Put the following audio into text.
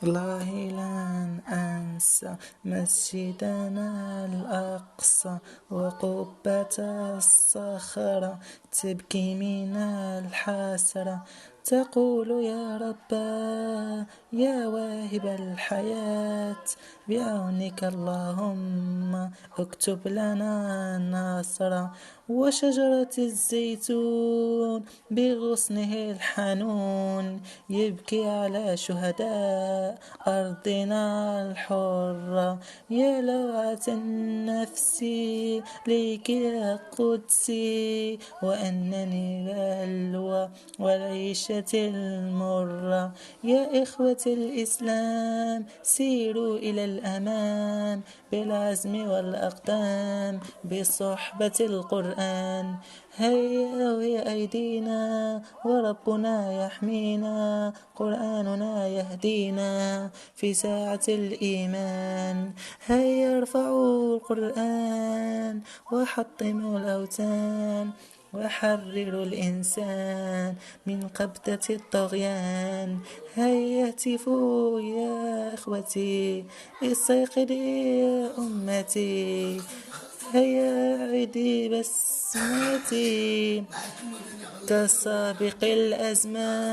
والله لن أنسى مسجدنا الأقصى وقبة الصخرة تبكي من الحسرة تقول يا ربا يا واهب الحياة بعونك اللهم اكتب لنا نصرا. وشجرة الزيتون بغصنه الحنون يبكي على شهداء أرضنا الحرة. يا لوعة النفس ليك يا قدسي وأنني الألوى والعيشة المرة. يا إخوة الإسلام سيروا إلى الأمام بالعزم والأقدام بصحبة القرآن. هيا وهي أيدينا وربنا يحمينا قرآننا يهدينا في ساعة الإيمان. هيا ارفعوا القرآن وحطموا الأوثان وحرروا الإنسان من قبضة الطغيان. هيا اهتفوا يا إخوتي استيقظي يا أمتي هيا عيدي بسمتي كسابق الأزمان